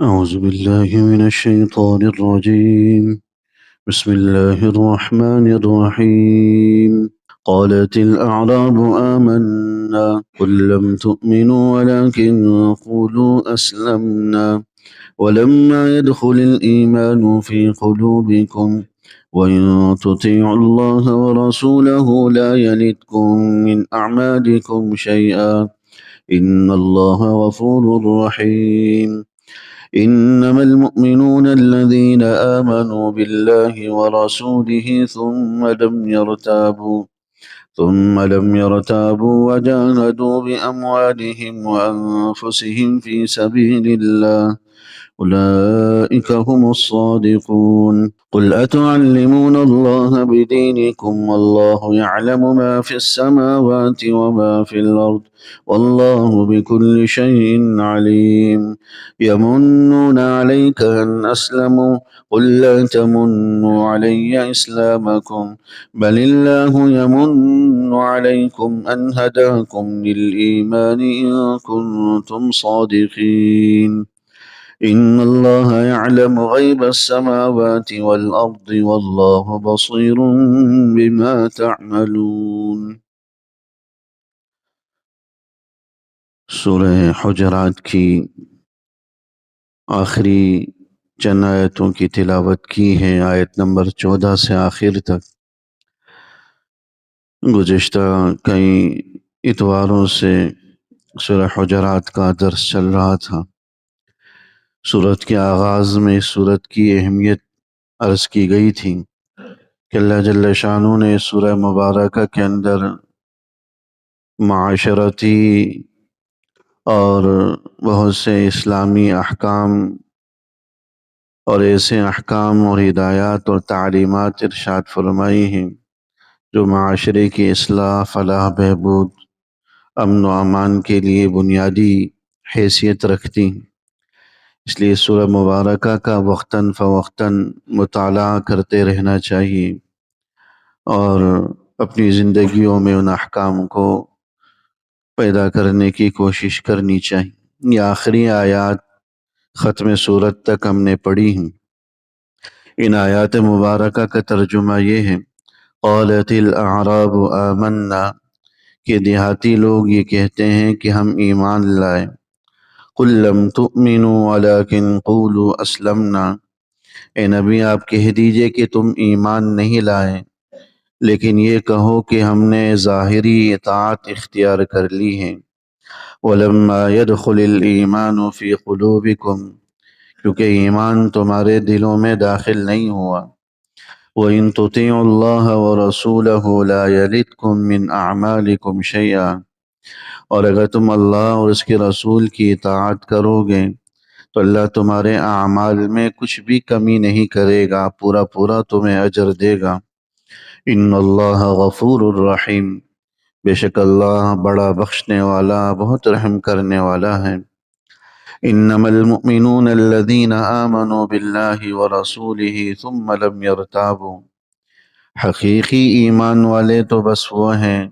أعوذ بالله من الشيطان الرجيم. بسم الله الرحمن الرحيم. قالت الأعراب آمنا قل لم تؤمنوا ولكن قولوا أسلمنا ولما يدخل الإيمان في قلوبكم وإن تطيعوا الله ورسوله لا يلدكم من أعمالكم شيئا إن الله غفور رحيم. إنما المؤمنون الذين آمنوا بالله ورسوله ثم لم يرتابوا وجاهدوا بأموالهم وأنفسهم في سبيل الله أولئك هم الصادقون. قل أتعلمون الله بدينكم والله يعلم ما في السماوات وما في الأرض والله بكل شيء عليم. يمنون عليك أن أسلموا قل لا تمنوا علي إسلامكم بل الله يمن عليكم أن هداكم للإيمان إن كنتم صادقين. إن الله يعلم غيب السماوات والأرض والله بصير بما تعملون. سورہ حجرات کی آخری چند آیتوں کی تلاوت کی ہے، آیت نمبر 14 سے آخر تک۔ گزشتہ کئی اتواروں سے سورہ حجرات کا درس چل رہا تھا۔ سورت کے آغاز میں سورت کی اہمیت عرض کی گئی تھی کہ اللہ جل شانہ نے سورہ مبارکہ کے اندر معاشرتی اور بہت سے اسلامی احکام اور ایسے احکام اور ہدایات اور تعلیمات ارشاد فرمائی ہیں جو معاشرے کی اصلاح، فلاح، بہبود، امن و امان کے لیے بنیادی حیثیت رکھتی ہیں۔ اس لیے سورہ مبارکہ کا وقتاً فوقتاً مطالعہ کرتے رہنا چاہیے اور اپنی زندگیوں میں ان احکام کو پیدا کرنے کی کوشش کرنی چاہیے۔ یہ آخری آیات ختم سورت تک ہم نے پڑھی ہیں۔ ان آیات مبارکہ کا ترجمہ یہ ہے: قالت الاعراب آمنا، کہ دیہاتی لوگ یہ کہتے ہیں کہ ہم ایمان لائے۔ قل لم تؤمنوا ولكن قولوا اسلمنا، اے نبی آپ کہہ دیجئے کہ تم ایمان نہیں لائے لیکن یہ کہو کہ ہم نے ظاہری اطاعت اختیار کر لی ہے۔ وَلَمَّا يَدْخُلِ الْإِيمَانُ فِي قُلُوبِكُمْ، کیونکہ ایمان تمہارے دلوں میں داخل نہیں ہوا۔ وَإِن تُطِيعُوا اللَّهَ وَرَسُولَهُ لَا يَلِدْكُم مِّنْ أَعْمَالِكُمْ شَيْئًا، اور اگر تم اللہ اور اس کے رسول کی اطاعت کرو گے تو اللہ تمہارے اعمال میں کچھ بھی کمی نہیں کرے گا، پورا پورا تمہیں اجر دے گا۔ ان اللہ غفور الرحیم، بے شک اللہ بڑا بخشنے والا، بہت رحم کرنے والا ہے۔ انما المؤمنون الذین آمنوا باللہ ورسولہ ثم لم يرتابوا، حقیقی ایمان والے تو بس وہ ہیں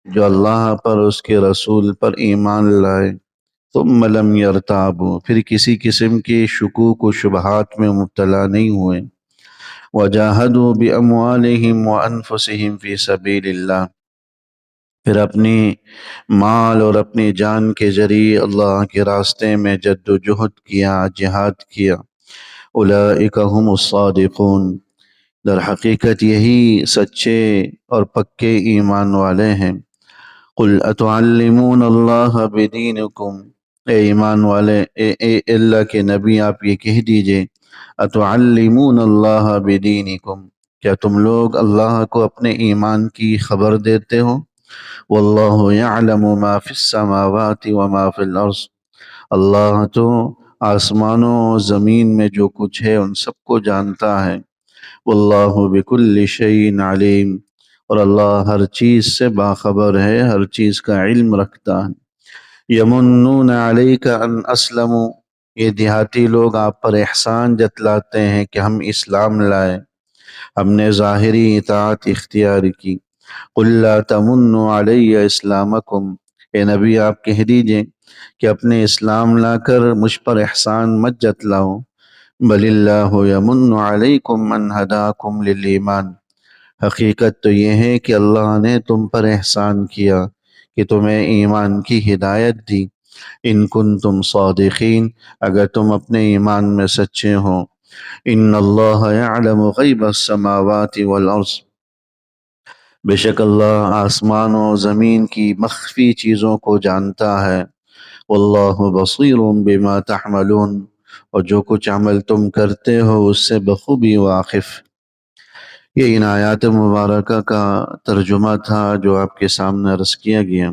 جو اللہ پر، اس کے رسول پر ایمان لائے، ثم لم يرتابوا، پھر کسی قسم کی شکوک و شبہات میں مبتلا نہیں ہوئے۔ وجاہدوا باموالہم وانفسہم فی سبیل اللہ، پھر اپنی مال اور اپنی جان کے ذریعے اللہ کے راستے میں جد و جہد کیا، جہاد کیا۔ اولئک هم الصادقون، در حقیقت یہی سچے اور پکے ایمان والے ہیں۔ قل اتعلمون اللہ بدینکم، اے ایمان والے، اے اللہ کے نبی آپ یہ کہہ دیجئے، اتعلمون اللہ بدینکم، کیا تم لوگ اللہ کو اپنے ایمان کی خبر دیتے ہو؟ واللہ یعلم ما فی السماوات وما فی الارض، اللہ تو آسمانوں و زمین میں جو کچھ ہے ان سب کو جانتا ہے۔ واللہ بکل شیء علیم، اور اللہ ہر چیز سے باخبر ہے، ہر چیز کا علم رکھتا ہے۔ یمنون علیک ان اسلموا، یہ دیہاتی لوگ آپ پر احسان جتلاتے ہیں کہ ہم اسلام لائے، ہم نے ظاہری اطاعت اختیار کی۔ قل لا تمنوا علی اسلامکم، اے نبی آپ کہہ دیجئے کہ اپنے اسلام لا کر مجھ پر احسان مت جتلاؤ، بل اللہ یمن علیکم ان ہداکم للایمان، حقیقت تو یہ ہے کہ اللہ نے تم پر احسان کیا کہ تمہیں ایمان کی ہدایت دی، ان کنتم صادقین، اگر تم اپنے ایمان میں سچے ہو، ان اللہ یعلم غیب السماوات والارض، بے شک اللہ آسمان و زمین کی مخفی چیزوں کو جانتا ہے، واللہ بصیر بما تعملون، اور جو کچھ عمل تم کرتے ہو اس سے بخوبی واقف۔ یہ ان آیات مبارکہ کا ترجمہ تھا جو آپ کے سامنے عرض کیا گیا۔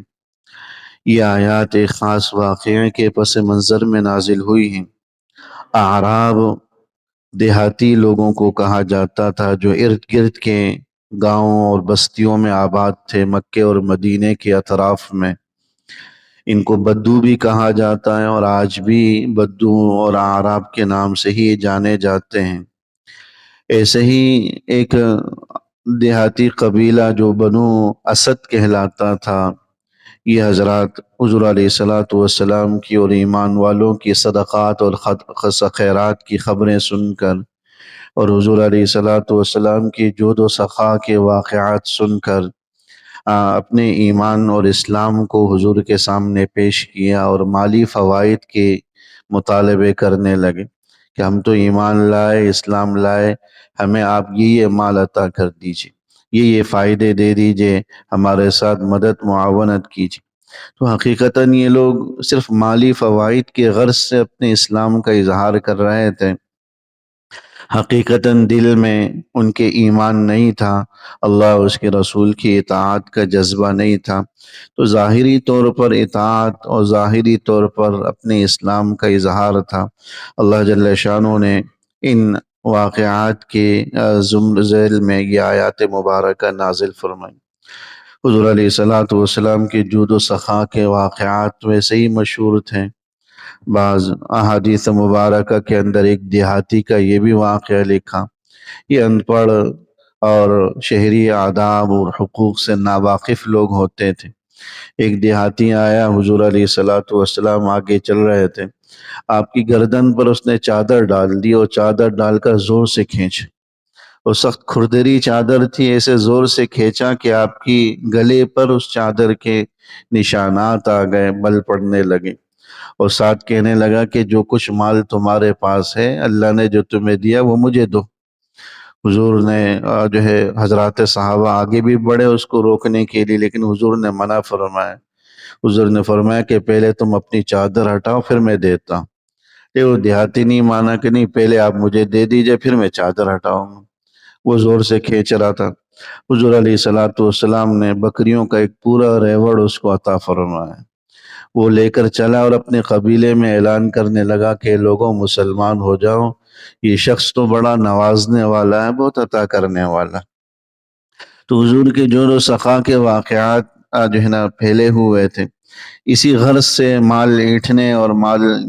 یہ آیات ایک خاص واقعے کے پس منظر میں نازل ہوئی ہیں۔ اعراب دیہاتی لوگوں کو کہا جاتا تھا جو ارد گرد کے گاؤں اور بستیوں میں آباد تھے، مکے اور مدینے کے اطراف میں۔ ان کو بدو بھی کہا جاتا ہے، اور آج بھی بدو اور اعراب کے نام سے ہی جانے جاتے ہیں۔ ایسے ہی ایک دیہاتی قبیلہ جو بنو اسد کہلاتا تھا، یہ حضرات حضور علیہ السلام کی اور ایمان والوں کی صدقات اور خیرات کی خبریں سن کر، اور حضور علیہ السلام کی جود و سخا کے واقعات سن کر اپنے ایمان اور اسلام کو حضور کے سامنے پیش کیا، اور مالی فوائد کے مطالبے کرنے لگے کہ ہم تو ایمان لائے، اسلام لائے، ہمیں آپ یہ مال عطا کر دیجئے، یہ فائدے دے دیجئے، ہمارے ساتھ مدد معاونت کیجئے۔ تو حقیقتاً یہ لوگ صرف مالی فوائد کے غرض سے اپنے اسلام کا اظہار کر رہے تھے، حقیقتاً دل میں ان کے ایمان نہیں تھا، اللہ اور اس کے رسول کی اطاعت کا جذبہ نہیں تھا۔ تو ظاہری طور پر اطاعت اور ظاہری طور پر اپنے اسلام کا اظہار تھا۔ اللہ جل شانہ نے ان واقعات کے ذیل میں یہ آیات مبارکہ نازل فرمائی۔ حضور علیہ السلام کے جود و سخا کے واقعات ویسے ہی مشہور تھے۔ بعض احادیث مبارکہ کے اندر ایک دیہاتی کا یہ بھی واقعہ لکھا۔ یہ ان پڑھ اور شہری آداب اور حقوق سے ناواقف لوگ ہوتے تھے۔ ایک دیہاتی آیا، حضور علیہ السلام آگے چل رہے تھے، آپ کی گردن پر اس نے چادر ڈال دی، اور چادر ڈال کر زور سے کھینچ، وہ سخت کھردری چادر تھی، ایسے زور سے کھینچا کہ آپ کی گلے پر اس چادر کے نشانات آ گئے، بل پڑنے لگے، اور ساتھ کہنے لگا کہ جو کچھ مال تمہارے پاس ہے اللہ نے جو تمہیں دیا وہ مجھے دو۔ حضور نے جو ہے حضرات صحابہ آگے بھی بڑھے اس کو روکنے کے لیے، لیکن حضور نے منع فرمایا۔ حضور نے فرمایا کہ پہلے تم اپنی چادر ہٹاؤ پھر میں دیتا ہوں۔ یہ وہ دیہاتی نہیں مانا کہ نہیں پہلے آپ مجھے دے دیجئے پھر میں چادر ہٹاؤں گا، وہ زور سے کھینچ رہا تھا۔ حضور علیہ السلام نے بکریوں کا ایک پورا ریوڑ اس کو عطا فرمایا، وہ لے کر چلا اور اپنے قبیلے میں اعلان کرنے لگا کہ لوگوں مسلمان ہو جاؤ، یہ شخص تو بڑا نوازنے والا ہے، بہت عطا کرنے والا۔ تو حضور کے جود و سخا کے واقعات جو ہے نا پھیلے ہوئے تھے، اسی غرض سے مال اینٹھنے اور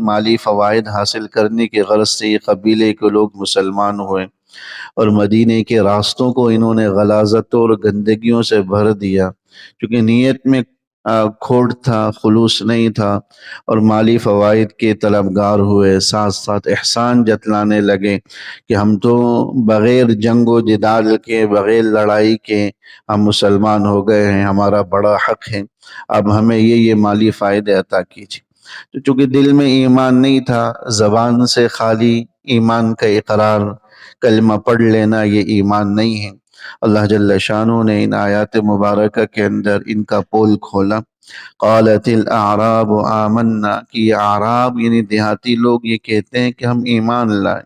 مالی فوائد حاصل کرنے کے غرض سے یہ قبیلے کے لوگ مسلمان ہوئے، اور مدینے کے راستوں کو انہوں نے غلاظتوں اور گندگیوں سے بھر دیا، کیونکہ نیت میں کھوٹ تھا، خلوص نہیں تھا، اور مالی فوائد کے طلبگار ہوئے، ساتھ ساتھ احسان جتلانے لگے کہ ہم تو بغیر جنگ و جدال کے، بغیر لڑائی کے ہم مسلمان ہو گئے ہیں، ہمارا بڑا حق ہے، اب ہمیں یہ مالی فائدے عطا کیجیے۔ تو چونکہ دل میں ایمان نہیں تھا، زبان سے خالی ایمان کا اقرار، کلمہ پڑھ لینا، یہ ایمان نہیں ہے۔ اللہ جل شانہ نے ان آیات مبارکہ کے اندر ان کا پول کھولا۔ قالت الاعراب آمنا، کہ یہ اعراب یعنی دیہاتی لوگ یہ کہتے ہیں کہ ہم ایمان لائے۔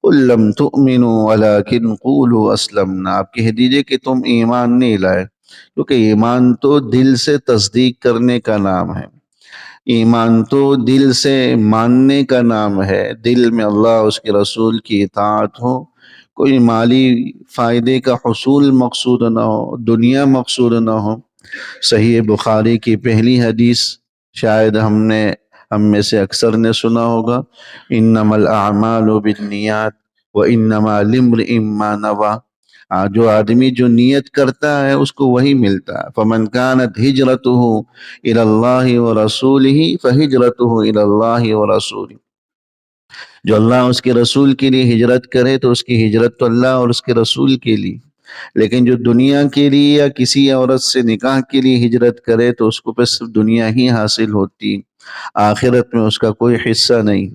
قل لم تؤمنوا ولكن قولوا اسلمنا، آپ کہہ دیجئے کہ تم ایمان نہیں لائے، کیونکہ ایمان تو دل سے تصدیق کرنے کا نام ہے، ایمان تو دل سے ماننے کا نام ہے، دل میں اللہ اس کے رسول کی اطاعت ہو، کوئی مالی فائدے کا حصول مقصود نہ ہو، دنیا مقصود نہ ہو۔ صحیح بخاری کی پہلی حدیث شاید ہم میں سے اکثر نے سنا ہوگا، انما الاعمال بالنیات وانما لامرئ ما نوی، جو آدمی جو نیت کرتا ہے اس کو وہی ملتا ہے. فمن كانت ہجرته الى اللہ ورسولہ فہجرته الى اللہ ورسولہ. جو اللہ اس کے رسول کے لیے ہجرت کرے تو اس کی ہجرت تو اللہ اور اس کے رسول کے لیے. لیکن جو دنیا کے لیے یا کسی عورت سے نکاح کے لیے ہجرت کرے تو اس کو پہ صرف دنیا ہی حاصل ہوتی، آخرت میں اس کا کوئی حصہ نہیں.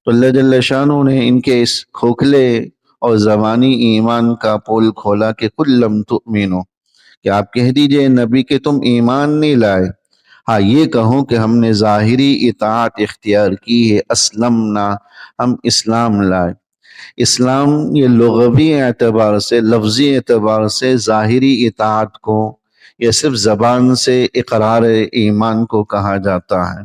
تو اللہ جل شانہ نے ان کے اس کھوکھلے اور زبانی ایمان کا پول کھولا کہ قل لم تؤمنوا، کہ آپ کہہ دیجئے نبی کہ تم ایمان نہیں لائے. ہاں یہ کہو کہ ہم نے ظاہری اطاعت اختیار کی ہے، اسلمنا، ہم اسلام لائے. اسلام یہ لغوی اعتبار سے، لفظی اعتبار سے ظاہری اطاعت کو، یہ صرف زبان سے اقرار ایمان کو کہا جاتا ہے.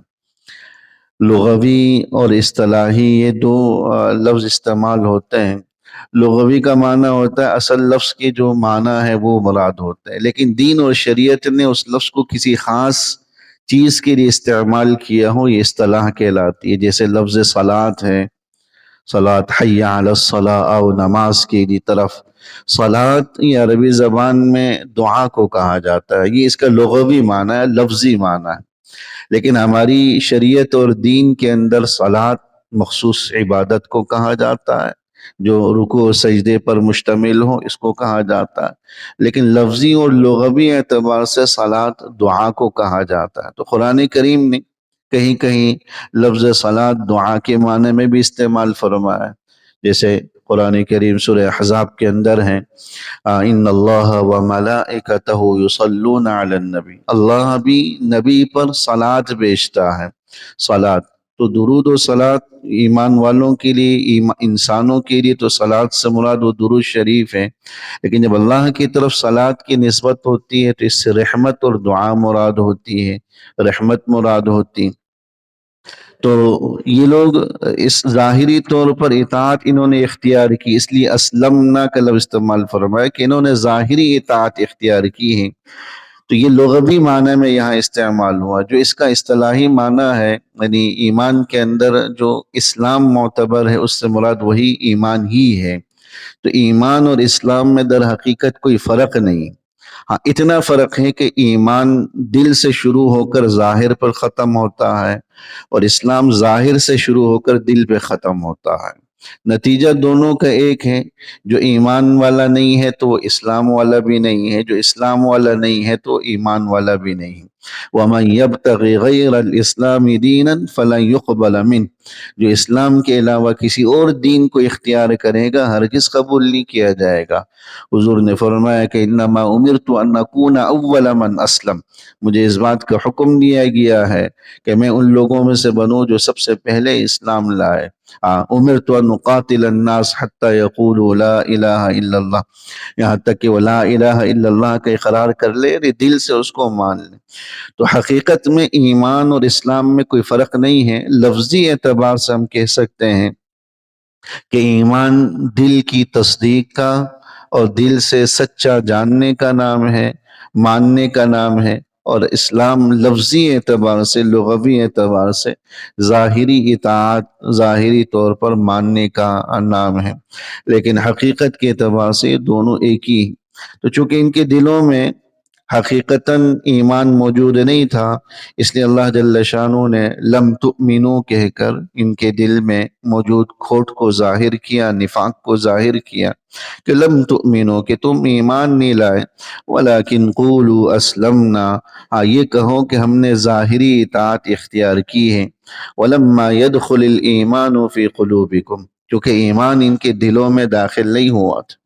لغوی اور اصطلاحی یہ دو لفظ استعمال ہوتے ہیں. لغوی کا معنی ہوتا ہے اصل لفظ کی جو معنی ہے وہ مراد ہوتا ہے، لیکن دین اور شریعت نے اس لفظ کو کسی خاص چیز کے لیے استعمال کیا ہو، یہ اصطلاح کہلاتی ہے. جیسے لفظ صلاۃ ہے، صلاۃ حی علی الصلاۃ، او نماز کی طرف. صلاۃ یہ عربی زبان میں دعا کو کہا جاتا ہے، یہ اس کا لغوی معنی ہے، لفظی معنی ہے. لیکن ہماری شریعت اور دین کے اندر صلاۃ مخصوص عبادت کو کہا جاتا ہے، جو رکوع و سجدے پر مشتمل ہو، اس کو کہا جاتا ہے. لیکن لفظی اور لغوی اعتبار سے صلاۃ دعا کو کہا جاتا ہے. تو قرآن کریم نے کہیں کہیں لفظ صلاۃ دعا کے معنی میں بھی استعمال فرمایا ہے. جیسے قرآن کریم سورہ احزاب کے اندر ہیں، ان اللہ و ملائکتہ یصلون علی النبی، اللہ بھی نبی پر صلاۃ بیچتا ہے. صلاۃ تو درود و صلاۃ ایمان والوں کے لیے، انسانوں کے لیے تو صلاۃ سے مراد وہ درود شریف ہے. لیکن جب اللہ کی طرف صلاۃ کی نسبت ہوتی ہے تو اس سے رحمت اور دعا مراد ہوتی ہے، رحمت مراد ہوتی. تو یہ لوگ اس ظاہری طور پر اطاعت انہوں نے اختیار کی، اس لیے اسلمنا کا لفظ استعمال فرمایا کہ انہوں نے ظاہری اطاعت اختیار کی ہے. تو یہ لغوی معنی میں یہاں استعمال ہوا. جو اس کا اصطلاحی معنی ہے، یعنی ایمان کے اندر جو اسلام معتبر ہے اس سے مراد وہی ایمان ہی ہے. تو ایمان اور اسلام میں در حقیقت کوئی فرق نہیں. ہاں اتنا فرق ہے کہ ایمان دل سے شروع ہو کر ظاہر پر ختم ہوتا ہے، اور اسلام ظاہر سے شروع ہو کر دل پہ ختم ہوتا ہے. نتیجہ دونوں کا ایک ہے. جو ایمان والا نہیں ہے تو وہ اسلام والا بھی نہیں ہے، جو اسلام والا نہیں ہے تو ایمان والا بھی نہیں. وَمَنْ يَبْتَغِ غَيْرَ الْإِسْلَامِ دِينًا فَلَنْ يُقْبَلَ مِنْهُ، جو اسلام کے علاوہ کسی اور دین کو اختیار کرے گا ہرگز قبول نہیں کیا جائے گا. حضور نے فرمایا کہ انما امرت ان اکون اول من اسلم، مجھے اس بات کا حکم دیا گیا ہے کہ میں ان لوگوں میں سے بنوں جو سب سے پہلے اسلام لائے. امرت ان اقاتل الناس حتی یقولوا لا الہ الا اللہ، یہاں تک کہ وہ لا الہ الا اللہ کا اقرار کر لے، دل سے اس کو مان لے. تو حقیقت میں ایمان اور اسلام میں کوئی فرق نہیں ہے. لفظی اعتبار سے ہم کہہ سکتے ہیں کہ ایمان دل کی تصدیق کا اور دل سے سچا جاننے کا نام ہے، ماننے کا نام ہے. اور اسلام لفظی اعتبار سے، لغوی اعتبار سے ظاہری اطاعت، ظاہری طور پر ماننے کا نام ہے. لیکن حقیقت کے اعتبار سے یہ دونوں ایک ہی. تو چونکہ ان کے دلوں میں حقیقتاً ایمان موجود نہیں تھا، اس لیے اللہ جل شانہ نے لم تؤمنو کہہ کر ان کے دل میں موجود کھوٹ کو ظاہر کیا، نفاق کو ظاہر کیا کہ لم تؤمنو، کہ تم ایمان نہیں لائے. ولیکن قولوا اسلمنا، یہ کہو کہ ہم نے ظاہری اطاعت اختیار کی ہے. ولما يدخل الایمان فی قلوبکم، کیونکہ ایمان ان کے دلوں میں داخل نہیں ہوا تھا.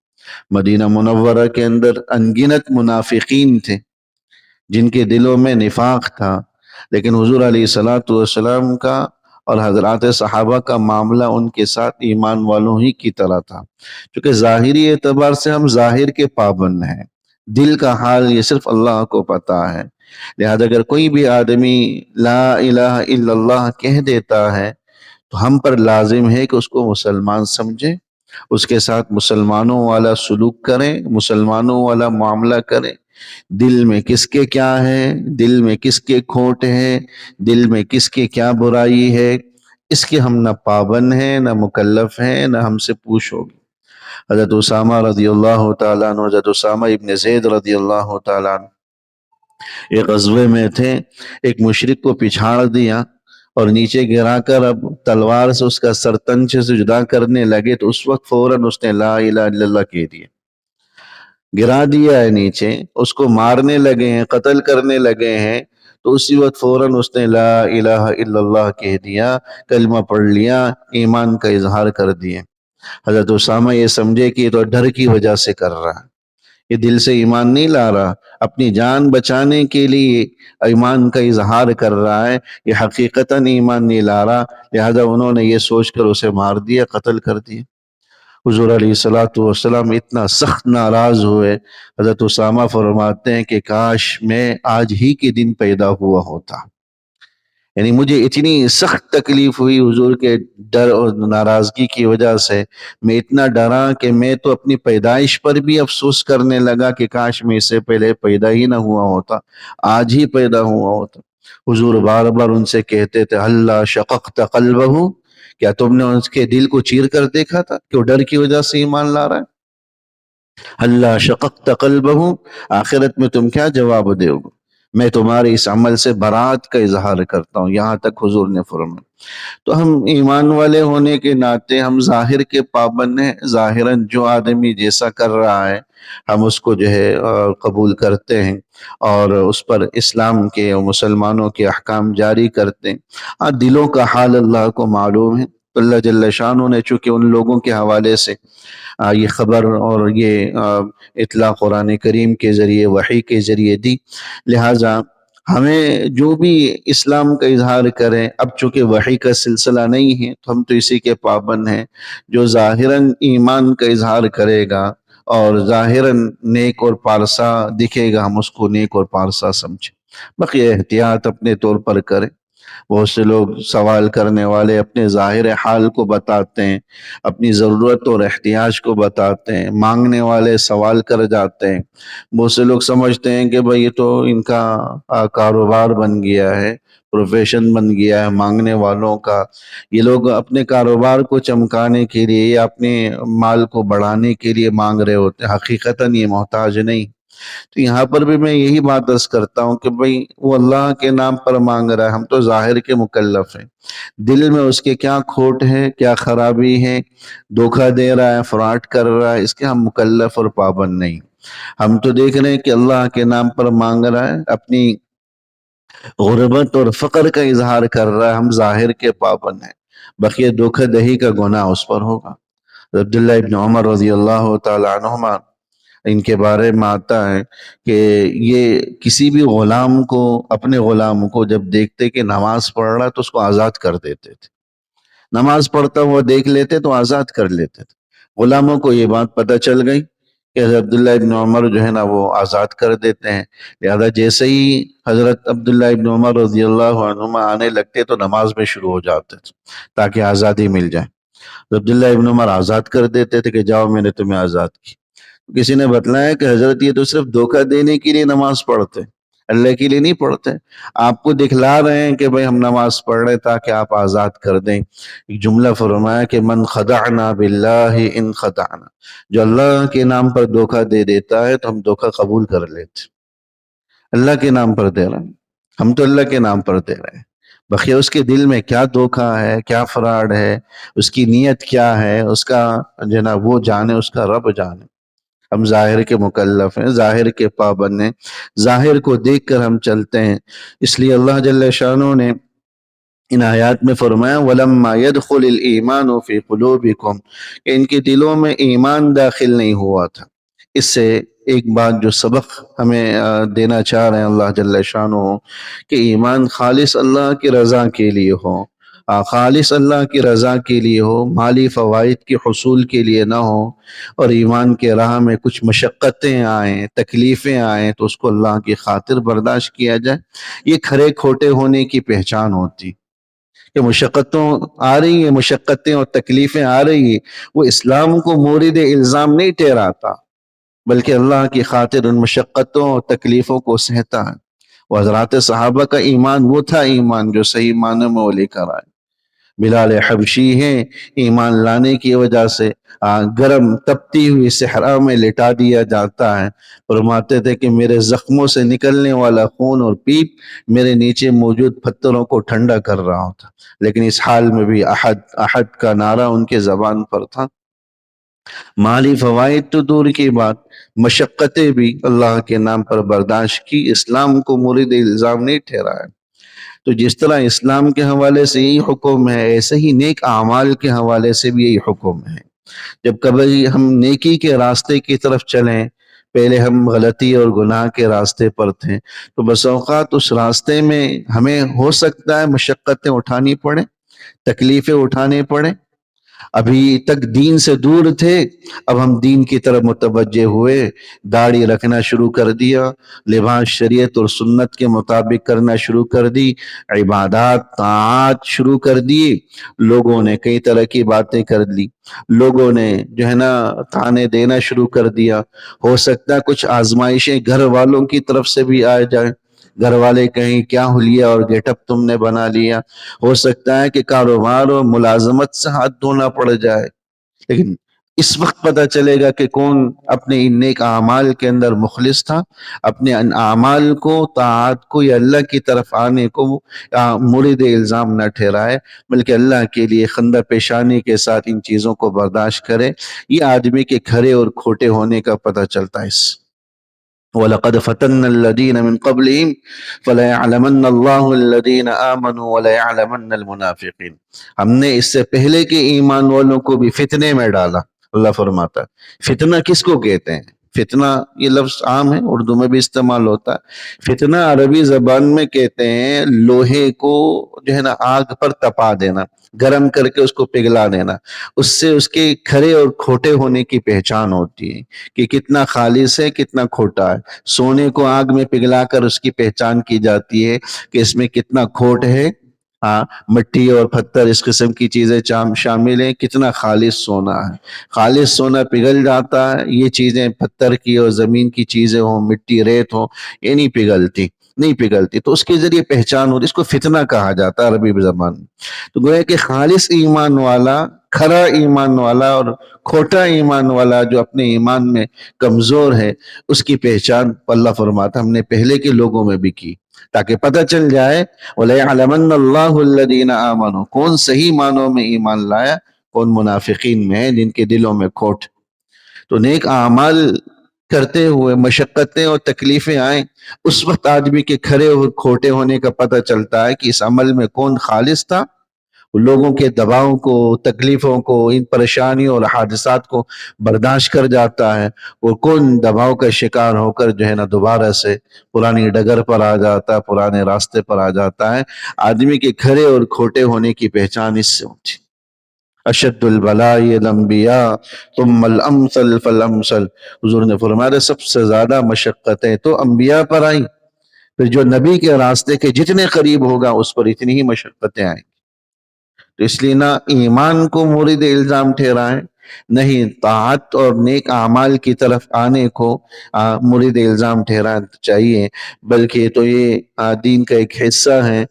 مدینہ منورہ کے اندر انگنت منافقین تھے جن کے دلوں میں نفاق تھا، لیکن حضور علیہ الصلوۃ والسلام کا اور حضرات صحابہ کا معاملہ ان کے ساتھ ایمان والوں ہی کی طرح تھا. کیونکہ ظاہری اعتبار سے ہم ظاہر کے پابند ہیں، دل کا حال یہ صرف اللہ کو پتہ ہے. لہذا اگر کوئی بھی آدمی لا الہ الا اللہ کہہ دیتا ہے تو ہم پر لازم ہے کہ اس کو مسلمان سمجھے، اس کے ساتھ مسلمانوں والا سلوک کریں، مسلمانوں والا معاملہ کریں. دل میں کس کے کیا ہے، دل میں کس کے کھوٹ ہے، دل میں کس کے کیا برائی ہے، اس کے ہم نہ پابند ہیں، نہ مکلف ہیں، نہ ہم سے پوچھ ہوگی. حضرت اسامہ رضی اللہ تعالیٰ عنہ، حضرت اسامہ ابن زید رضی اللہ تعالیٰ عنہ ایک غزوے میں تھے، ایک مشرک کو پچھاڑ دیا اور نیچے گرا کر اب تلوار سے اس کا سر تنچے سے جدا کرنے لگے، تو اس وقت فوراً اس نے لا الہ الا اللہ کہہ دیا، گرا دیا ہے نیچے، اس کو مارنے لگے ہیں، قتل کرنے لگے ہیں، تو اسی وقت فوراً اس نے لا الہ الا اللہ کہہ دیا، کلمہ پڑھ لیا، ایمان کا اظہار کر دیا۔ حضرت اسامہ یہ سمجھے کہ یہ تو ڈر کی وجہ سے کر رہا ہے، یہ دل سے ایمان نہیں لا رہا، اپنی جان بچانے کے لیے ایمان کا اظہار کر رہا ہے، یہ حقیقتاً ایمان نہیں لا رہا، لہذا انہوں نے یہ سوچ کر اسے مار دیا، قتل کر دیا۔ حضور علیہ السلام اتنا سخت ناراض ہوئے، حضرت اسامہ فرماتے ہیں کہ کاش میں آج ہی کے دن پیدا ہوا ہوتا، یعنی مجھے اتنی سخت تکلیف ہوئی حضور کے ڈر اور ناراضگی کی وجہ سے، میں اتنا ڈرا کہ میں تو اپنی پیدائش پر بھی افسوس کرنے لگا کہ کاش میں اس سے پہلے پیدا ہی نہ ہوا ہوتا، آج ہی پیدا ہوا ہوتا۔ حضور بار بار ان سے کہتے تھے ہلا شققت قلبہ، کیا تم نے اس کے دل کو چیر کر دیکھا تھا کہ وہ ڈر کی وجہ سے ایمان لا رہا ہے؟ ہلا شققت قلبہ، آخرت میں تم کیا جواب دے گے؟ میں تمہارے اس عمل سے برات کا اظہار کرتا ہوں، یہاں تک حضور نے فرمایا۔ تو ہم ایمان والے ہونے کے ناطے ہم ظاہر کے پابند ہیں، ظاہراً جو آدمی جیسا کر رہا ہے ہم اس کو جو ہے قبول کرتے ہیں اور اس پر اسلام کے اور مسلمانوں کے احکام جاری کرتے ہیں۔ ہاں دلوں کا حال اللہ کو معلوم ہے، تو اللہ جل شانہ نے چونکہ ان لوگوں کے حوالے سے یہ خبر اور یہ اطلاع قرآن کریم کے ذریعے وحی کے ذریعے دی، لہٰذا ہمیں جو بھی اسلام کا اظہار کریں، اب چونکہ وحی کا سلسلہ نہیں ہے تو ہم تو اسی کے پابند ہیں، جو ظاہراً ایمان کا اظہار کرے گا اور ظاہراً نیک اور پارسا دکھے گا، ہم اس کو نیک اور پارسا سمجھیں، بقیہ احتیاط اپنے طور پر کریں۔ بہت سے لوگ سوال کرنے والے اپنے ظاہر حال کو بتاتے ہیں، اپنی ضرورت اور احتیاج کو بتاتے ہیں، مانگنے والے سوال کر جاتے ہیں۔ بہت سے لوگ سمجھتے ہیں کہ بھئی یہ تو ان کا کاروبار بن گیا ہے، پروفیشن بن گیا ہے مانگنے والوں کا، یہ لوگ اپنے کاروبار کو چمکانے کے لیے یا اپنے مال کو بڑھانے کے لیے مانگ رہے ہوتے ہیں، حقیقتاً یہ محتاج نہیں۔ تو یہاں پر بھی میں یہی بات عرض کرتا ہوں کہ بھئی وہ اللہ کے نام پر مانگ رہا ہے، ہم تو ظاہر کے مکلف ہیں، دل میں اس کے کیا کھوٹ ہے، کیا خرابی ہے، دھوکہ دے رہا ہے، فراڈ کر رہا ہے، اس کے ہم مکلف اور پابند نہیں۔ ہم تو دیکھ رہے ہیں کہ اللہ کے نام پر مانگ رہا ہے، اپنی غربت اور فقر کا اظہار کر رہا ہے، ہم ظاہر کے پابند ہیں، بقیہ دھوکہ دہی کا گناہ اس پر ہوگا۔ عبداللہ ابن عمر رضی اللہ تعالی عنہما ان کے بارے میں آتا ہے کہ یہ کسی بھی غلام کو، اپنے غلام کو جب دیکھتے کہ نماز پڑھ رہا تو اس کو آزاد کر دیتے تھے، نماز پڑھتا ہوا دیکھ لیتے تو آزاد کر لیتے تھے۔ غلاموں کو یہ بات پتہ چل گئی کہ حضرت عبداللہ ابن عمر جو ہے نا وہ آزاد کر دیتے ہیں، لہذا جیسے ہی حضرت عبداللہ ابن عمر رضی اللہ عنہما آنے لگتے تو نماز میں شروع ہو جاتے تھے تاکہ آزادی مل جائے۔ تو عبداللہ ابن عمر آزاد کر دیتے تھے کہ جاؤ میں نے تمہیں آزاد کی۔ کسی نے بتلایا کہ حضرت یہ تو صرف دھوکہ دینے کے لیے نماز پڑھتے، اللہ کے لیے نہیں پڑھتے، آپ کو دکھلا رہے ہیں کہ بھئی ہم نماز پڑھ رہے تاکہ آپ آزاد کر دیں۔ ایک جملہ فرمایا کہ من خدعنا باللہ ان خدعنا، جو اللہ کے نام پر دھوکہ دے دیتا ہے تو ہم دھوکہ قبول کر لیتے، اللہ کے نام پر دے رہے ہیں، ہم تو اللہ کے نام پر دے رہے ہیں، بقیہ اس کے دل میں کیا دھوکہ ہے، کیا فراڈ ہے، اس کی نیت کیا ہے، اس کا جناب وہ جانے، اس کا رب جانے۔ ہم ظاہر کے مکلف ہیں، ظاہر کے پابند ہیں، ظاہر کو دیکھ کر ہم چلتے ہیں۔ اس لیے اللہ جل شانہ نے ان آیات میں فرمایا وَلَمَّا يَدْخُلِ الْإِيمَانُ فِي قُلُوبِكُمْ، کہ ان کے دلوں میں ایمان داخل نہیں ہوا تھا۔ اس سے ایک بات جو سبق ہمیں دینا چاہ رہے ہیں اللہ جل شانہ کہ ایمان خالص اللہ کی رضا کے لیے ہو، خالص اللہ کی رضا کے لیے ہو، مالی فوائد کے حصول کے لیے نہ ہو، اور ایمان کے راہ میں کچھ مشقتیں آئیں، تکلیفیں آئیں تو اس کو اللہ کی خاطر برداشت کیا جائے، یہ کھرے کھوٹے ہونے کی پہچان ہوتی کہ مشقتوں آ رہی ہیں، مشقتیں اور تکلیفیں آ رہی ہیں، وہ اسلام کو مورد الزام نہیں ٹھہراتا بلکہ اللہ کی خاطر ان مشقتوں اور تکلیفوں کو سہتا ہے۔ وہ حضرات صحابہ کا ایمان وہ تھا ایمان جو صحیح معنی میں وہ لے کر آئے۔ بلال حبشی ہیں، ایمان لانے کی وجہ سے گرم تپتی ہوئی صحرا میں لٹا دیا جاتا ہے۔ فرماتے تھے کہ میرے زخموں سے نکلنے والا خون اور پیپ میرے نیچے موجود پتھروں کو ٹھنڈا کر رہا ہوتا، لیکن اس حال میں بھی احد احد کا نعرہ ان کے زبان پر تھا۔ مالی فوائد تو دور کی بات، مشقتیں بھی اللہ کے نام پر برداشت کی، اسلام کو مورد الزام نہیں ٹھہرایا۔ تو جس طرح اسلام کے حوالے سے یہی حکم ہے، ایسے ہی نیک اعمال کے حوالے سے بھی یہی حکم ہے۔ جب کبھی ہم نیکی کے راستے کی طرف چلیں، پہلے ہم غلطی اور گناہ کے راستے پر تھے، تو بس اوقات اس راستے میں ہمیں ہو سکتا ہے مشقتیں اٹھانی پڑیں، تکلیفیں اٹھانے پڑیں۔ ابھی تک دین سے دور تھے، اب ہم دین کی طرف متوجہ ہوئے، داڑھی رکھنا شروع کر دیا، لباس شریعت اور سنت کے مطابق کرنا شروع کر دی، عبادات طاعات شروع کر دیے۔ لوگوں نے کئی طرح کی باتیں کر لی، لوگوں نے جو ہے نا تانے دینا شروع کر دیا۔ ہو سکتا ہے کچھ آزمائشیں گھر والوں کی طرف سے بھی آ جائیں، گھر والے کہیں کیا حلیہ اور گیٹ اپ تم نے بنا لیا۔ ہو سکتا ہے کہ کاروبار اور ملازمت سے ہاتھ دھونا پڑ جائے، لیکن اس وقت پتہ چلے گا کہ کون اپنے ان نیک اعمال کے اندر مخلص تھا، اپنے ان اعمال کو، طاعات کو یا اللہ کی طرف آنے کو مورد الزام نہ ٹھہرائے، بلکہ اللہ کے لیے خندہ پیشانی کے ساتھ ان چیزوں کو برداشت کرے۔ یہ آدمی کے کھرے اور کھوٹے ہونے کا پتہ چلتا ہے اس۔ وَلَقَدْ فَتَنَّ الَّذِينَ مِن قَبْلِهِمْ فَلَيَعْلَمَنَّ اللَّهُ الَّذِينَ آمَنُوا وَلَيَعْلَمَنَّ الْمُنَافِقِينَ۔ ہم نے اس سے پہلے کے ایمان والوں کو بھی فتنے میں ڈالا۔ اللہ فرماتا ہے فتنہ کس کو کہتے ہیں؟ فتنہ یہ لفظ عام ہے، اردو میں بھی استعمال ہوتا ہے۔ فتنہ عربی زبان میں کہتے ہیں لوہے کو جو ہے نا آگ پر تپا دینا، گرم کر کے اس کو پگھلا دینا، اس سے اس کے کھرے اور کھوٹے ہونے کی پہچان ہوتی ہے کہ کتنا خالص ہے کتنا کھوٹا ہے۔ سونے کو آگ میں پگھلا کر اس کی پہچان کی جاتی ہے کہ اس میں کتنا کھوٹ ہے، مٹی اور پتھر اس قسم کی چیزیں شامل ہیں، کتنا خالص سونا ہے۔ خالص سونا پگھل جاتا ہے، یہ چیزیں پتھر کی اور زمین کی چیزیں ہوں، مٹی ریت ہو، یہ نہیں پگھلتی، تو اس کے ذریعے پہچان ہوتی، اس کو فتنہ کہا جاتا ہے عربی زبان میں۔ تو گویا کہ خالص ایمان والا، کھرا ایمان والا اور کھوٹا ایمان والا جو اپنے ایمان میں کمزور ہے، اس کی پہچان اللہ فرماتا ہم نے پہلے کے لوگوں میں بھی کی، تاکہ پتہ چل جائے وَلَيَعْلَمَنَّ اللَّهُ الَّذِينَ آمَنُوا، کون صحیح معنوں میں ایمان لایا، کون منافقین میں ہے جن کے دلوں میں کھوٹ۔ تو نیک اعمال کرتے ہوئے مشقتیں اور تکلیفیں آئیں، اس وقت آدمی کے کھرے اور کھوٹے ہونے کا پتہ چلتا ہے کہ اس عمل میں کون خالص تھا، لوگوں کے دباؤ کو، تکلیفوں کو، ان پریشانیوں اور حادثات کو برداشت کر جاتا ہے، وہ کون دباؤ کا شکار ہو کر جو ہے نا دوبارہ سے پرانی ڈگر پر آ جاتا ہے، پرانے راستے پر آ جاتا ہے۔ آدمی کے کھرے اور کھوٹے ہونے کی پہچان اس سے ہوتی۔ اشد البلاء الانبیاء ثم الامثل فالامثل، حضور نے فرمایا سب سے زیادہ مشقتیں تو انبیاء پر آئیں، پھر جو نبی کے راستے کے جتنے قریب ہوگا اس پر اتنی ہی مشقتیں آئیں۔ تو اس لیے نہ ایمان کو مورد الزام ٹھہرائیں، نہیں طاعت اور نیک اعمال کی طرف آنے کو مورد الزام ٹھہرانا چاہیے، بلکہ تو یہ دین کا ایک حصہ ہے۔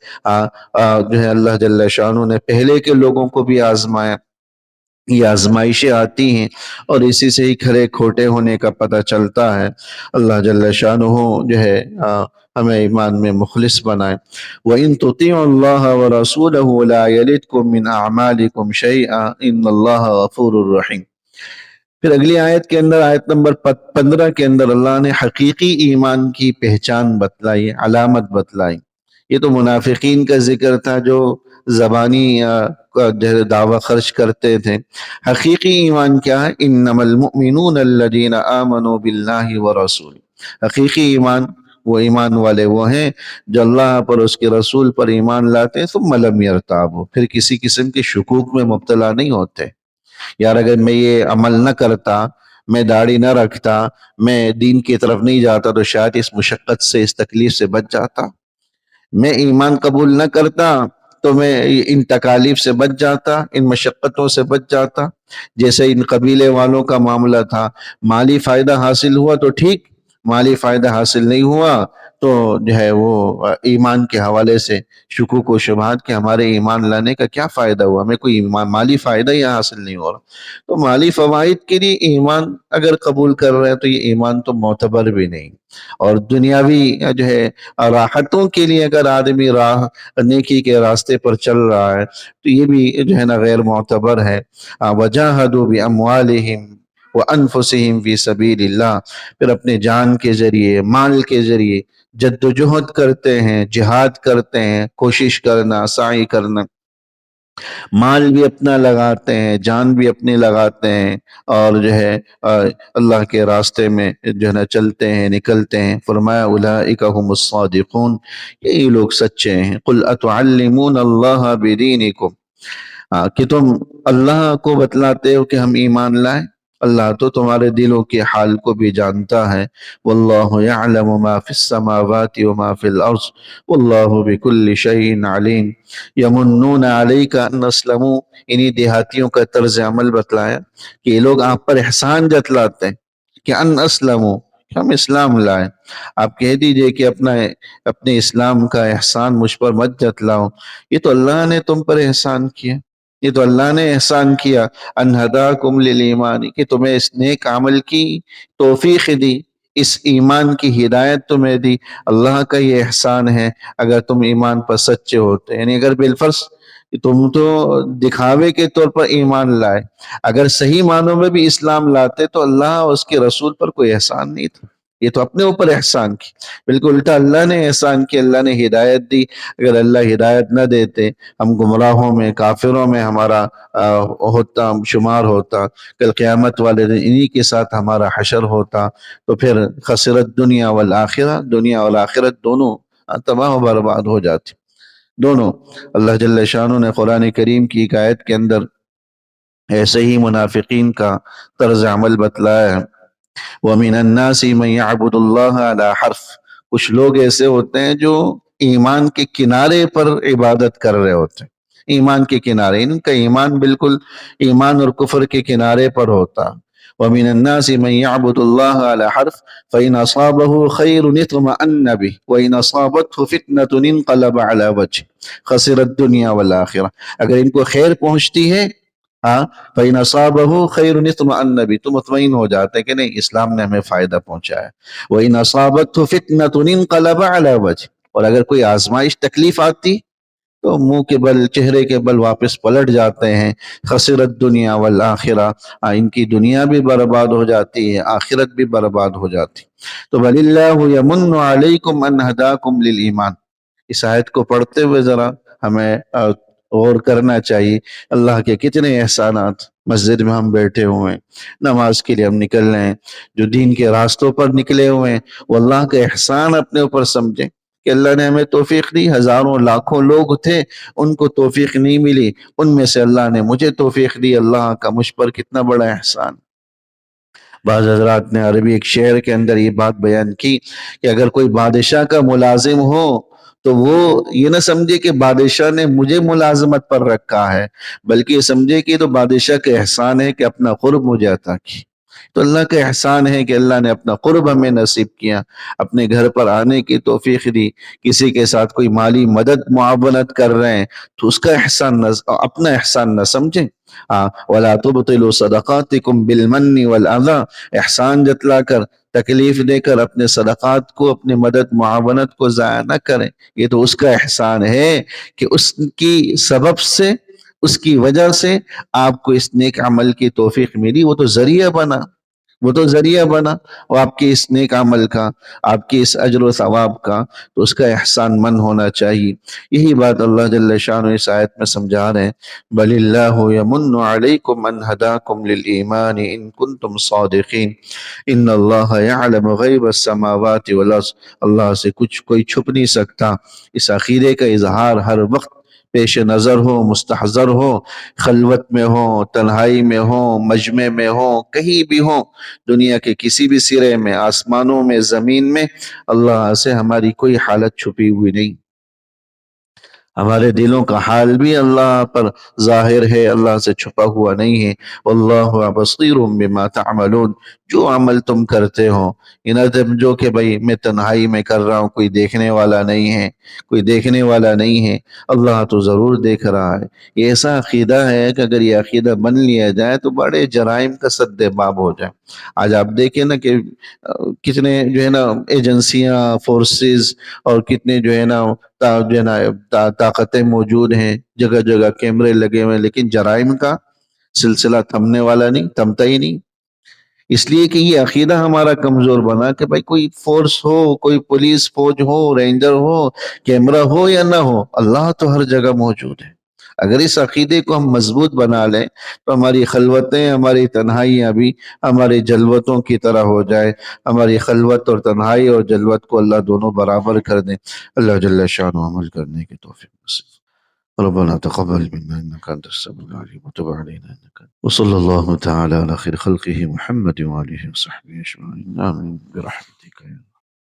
جو ہے اللہ جل شانہ نے پہلے کے لوگوں کو بھی آزمایا، یہ آزمائشیں آتی ہیں اور اسی سے ہی کھرے کھوٹے ہونے کا پتہ چلتا ہے۔ اللہ جل شانہ جو ہے ہمیں ایمان میں مخلص بنائے۔ وَإِن تُطِيعُوا اللَّهَ وَرَسُولَهُ لَا يَلِتْكُم مِّنْ أَعْمَالِكُمْ شَيْئًا إِنَّ اللَّهَ غَفُورٌ رَّحِيمٌ۔ پھر اگلی آیت کے اندر، آیت نمبر 15 کے اندر اللہ نے حقیقی ایمان کی پہچان بتلائی، علامت بتلائی۔ یہ تو منافقین کا ذکر تھا جو زبانی دعوی خرچ کرتے تھے۔ حقیقی ایمان کیا ہے؟ انما المؤمنون الذین آمنوا باللہ ورسولہ۔ حقیقی ایمان وہ ایمان والے وہ ہیں جو اللہ پر، اس کے رسول پر ایمان لاتے ہیں، ثم لم یرتابوا، پھر کسی قسم کے شکوک میں مبتلا نہیں ہوتے۔ یار اگر میں یہ عمل نہ کرتا، میں داڑھی نہ رکھتا، میں دین کی طرف نہیں جاتا تو شاید اس مشقت سے، اس تکلیف سے بچ جاتا۔ میں ایمان قبول نہ کرتا تو میں ان تکالیف سے بچ جاتا، ان مشقتوں سے بچ جاتا۔ جیسے ان قبیلے والوں کا معاملہ تھا، مالی فائدہ حاصل ہوا تو ٹھیک، مالی فائدہ حاصل نہیں ہوا تو جو ہے وہ ایمان کے حوالے سے شکوک و شبہات کہ ہمارے ایمان لانے کا کیا فائدہ ہوا، ہمیں کوئی مالی فائدہ ہی حاصل نہیں ہو رہا۔ تو مالی فوائد کے لیے ایمان اگر قبول کر رہے ہیں تو یہ ایمان تو معتبر بھی نہیں، اور دنیاوی جو ہے راحتوں کے لیے اگر آدمی راہ نیکی کے راستے پر چل رہا ہے تو یہ بھی جو ہے نا غیر معتبر ہے۔ وَجَاهَدُوا بِأَمْوَالِهِمْ وَأَنفُسِهِمْ فِي سَبِيلِ اللَّهِ، پھر اپنے جان کے ذریعے، مال کے ذریعے جد و جہد کرتے ہیں، جہاد کرتے ہیں، کوشش کرنا، سعی کرنا، مال بھی اپنا لگاتے ہیں، جان بھی اپنی لگاتے ہیں، اور جو ہے اللہ کے راستے میں جو ہے نا چلتے ہیں، نکلتے ہیں۔ فرمایا اولئک هم الصادقون، یہی لوگ سچے ہیں۔ قل اتعلمون اللہ بدینکم، کہ تم اللہ کو بتلاتے ہو کہ ہم ایمان لائیں، اللہ تو تمہارے دلوں کے حال کو بھی جانتا ہے۔ واللہ یعلم ما فی السماوات وما فی الارض واللہ بکل شیء علیم۔ یمنون علیک ان اسلموا، انہی دیہاتیوں کا طرز عمل بتلایا کہ یہ لوگ آپ پر احسان جتلاتے ہیں کہ ان اسلموا، کہ ہم اسلام لائیں۔ آپ کہہ دیجئے کہ اپنے اسلام کا احسان مجھ پر مت جتلاؤ، یہ تو اللہ نے تم پر احسان کیا، یہ تو اللہ نے احسان کیا۔ ان ہداکم للایمان، کہ تمہیں اس نیک عمل کی توفیق دی، اس ایمان کی ہدایت تمہیں دی، اللہ کا یہ احسان ہے اگر تم ایمان پر سچے ہوتے۔ یعنی اگر بالفرض تم تو دکھاوے کے طور پر ایمان لائے، اگر صحیح معنوں میں بھی اسلام لاتے تو اللہ اور اس کے رسول پر کوئی احسان نہیں تھا، یہ تو اپنے اوپر احسان کی۔ بالکل الٹا اللہ نے احسان کی، اللہ نے ہدایت دی۔ اگر اللہ ہدایت نہ دیتے، ہم گمراہوں میں، کافروں میں ہمارا ہوتا، شمار ہوتا، کل قیامت والے دن انہی کے ساتھ ہمارا حشر ہوتا، تو پھر خسرت دنیا والآخرہ، دنیا اور آخرت دونوں تباہ و برباد ہو جاتی دونوں۔ اللہ جل شانہ نے قرآن کریم کی ایک آیت کے اندر ایسے ہی منافقین کا طرز عمل بتلایا ہے۔ وَمِنَ النَّاسِ مَن يَعْبُدُ اللَّهَ عَلَى حَرْفٍ، کچھ لوگ ایسے ہوتے ہیں جو ایمان کے کنارے پر عبادت کر رہے ہوتے ہیں، ایمان کے کنارے، ان کا ایمان بالکل ایمان اور کفر کے کنارے پر ہوتا۔ وَمِنَ النَّاسِ مَن يَعْبُدُ اللَّهَ عَلَى حَرْفٍ فَإِنْ أَصَابَهُ خَيْرٌ اطْمَأَنَّ بِهِ وَإِنْ أَصَابَتْهُ فِتْنَةٌ انقلب عَلَى وَجْهِهِ خَسِرَ الدُّنْيَا وَالْآخِرَةَ، اگر ان کو خیر پہنچتی ہے، فَإِنْ أَصَابَهُ خَيْرٌ اطْمَأَنَّ بِهِ، تو مطمئن ہو جاتے کہ نہیں اسلام نے ہمیں فائدہ پہنچایا۔ وَإِنْ أَصَابَتْهُ فِتْنَةٌ انقلب عَلَى وَجْهِهِ، اور اگر کوئی آزمائش تکلیف آتی تو منہ کے بل، چہرے کے بل واپس پلٹ جاتے ہیں۔ خسرت دنیا والآخرہ، ان کی دنیا بھی برباد ہو جاتی ہے، آخرت بھی برباد ہو جاتی۔ تو وَلِلَّهُ يَمُنُّ عَلَيْكُمْ أَنْ هَدَاكُمْ لِلْإِيمَانِ، اس آیت کو پڑھتے ہوئے ذرا ہمیں غور کرنا چاہیے، اللہ کے کتنے احسانات۔ مسجد میں ہم بیٹھے ہوئے ہیں، نماز کے لیے ہم نکل رہے ہیں، جو دین کے راستوں پر نکلے ہوئے ہیں، وہ اللہ کا احسان اپنے اوپر سمجھیں کہ اللہ نے ہمیں توفیق دی۔ ہزاروں لاکھوں لوگ تھے، ان کو توفیق نہیں ملی، ان میں سے اللہ نے مجھے توفیق دی، اللہ کا مجھ پر کتنا بڑا احسان۔ بعض حضرات نے عربی ایک شعر کے اندر یہ بات بیان کی کہ اگر کوئی بادشاہ کا ملازم ہو تو وہ یہ نہ سمجھے کہ بادشاہ نے مجھے ملازمت پر رکھا ہے، بلکہ یہ سمجھے کہ یہ تو بادشاہ کا احسان ہے کہ اپنا قرب مجھے عطا کی۔ تو اللہ کا احسان ہے کہ اللہ نے اپنا قرب ہمیں نصیب کیا، اپنے گھر پر آنے کی توفیق دی۔ کسی کے ساتھ کوئی مالی مدد معاونت کر رہے ہیں تو اس کا احسان اپنا احسان نہ سمجھیں۔ وَلَا تُبْطِلُوا صَدَقَاتِكُمْ بِالْمَنِّ وَالْأَذَىٰ، احسان جتلا کر، تکلیف دے کر اپنے صدقات کو، اپنے مدد معاونت کو ضائع نہ کریں۔ یہ تو اس کا احسان ہے کہ اس کی سبب سے، اس کی وجہ سے آپ کو اس نیک عمل کی توفیق ملی، وہ تو ذریعہ بنا، وہ تو ذریعہ بنا، اور آپ کے اس نیک عمل کا، آپ کی اس اجر و ثواب کا، تو اس کا احسان من ہونا چاہیے۔ یہی بات اللہ جل شانہ اس آیت میں سمجھا رہے ہیں۔ بل اللہ یمن علیکم ان ہداکم للایمان ان کنتم صادقین ان اللہ یعلم غیب السماوات والارض، اللہ سے کچھ کوئی چھپ نہیں سکتا۔ اس عقیدے کا اظہار ہر وقت پیش نظر ہو، مستحضر ہو، خلوت میں ہو، تنہائی میں ہو، مجمع میں ہو، کہیں بھی ہو، دنیا کے کسی بھی سرے میں، آسمانوں میں، زمین میں، اللہ سے ہماری کوئی حالت چھپی ہوئی نہیں۔ ہمارے دلوں کا حال بھی اللہ پر ظاہر ہے، اللہ سے چھپا ہوا نہیں ہے۔ واللہ بصیر بما تعملون، جو عمل تم کرتے ہو یہ نہ سمجھو کہ بھئی میں تنہائی میں کر رہا ہوں، کوئی دیکھنے والا نہیں ہے، کوئی دیکھنے والا نہیں ہے، اللہ تو ضرور دیکھ رہا ہے۔ یہ ایسا عقیدہ ہے کہ اگر یہ عقیدہ بن لیا جائے تو بڑے جرائم کا سد باب ہو جائے۔ آج آپ دیکھیں نا کہ کتنے جو ہے نا ایجنسیاں، فورسز اور کتنے جو ہے نا جو ہے نا طاقتیں موجود ہیں، جگہ جگہ کیمرے لگے ہوئے ہیں، لیکن جرائم کا سلسلہ تھمنے والا نہیں، تھمتا ہی نہیں۔ اس لیے کہ یہ عقیدہ ہمارا کمزور بنا کہ بھائی کوئی فورس ہو، کوئی پولیس فوج ہو، رینجر ہو، کیمرہ ہو یا نہ ہو، اللہ تو ہر جگہ موجود ہے۔ اگر اس عقیدے کو ہم مضبوط بنا لیں تو ہماری خلوتیں، ہماری تنہائیاں بھی ہماری جلوتوں کی طرح ہو جائے۔ ہماری خلوت اور تنہائی اور جلوت کو اللہ دونوں برابر کر دیں۔ اللہ جل شانہ عمل کرنے کی توفیق نصیب۔ ربنا تقبل منا انك انت السميع العليم وتب علينا انك وصلى الله تعالى على خير خلقه محمد وآله وصحبه اجمعين آمين برحمتك يا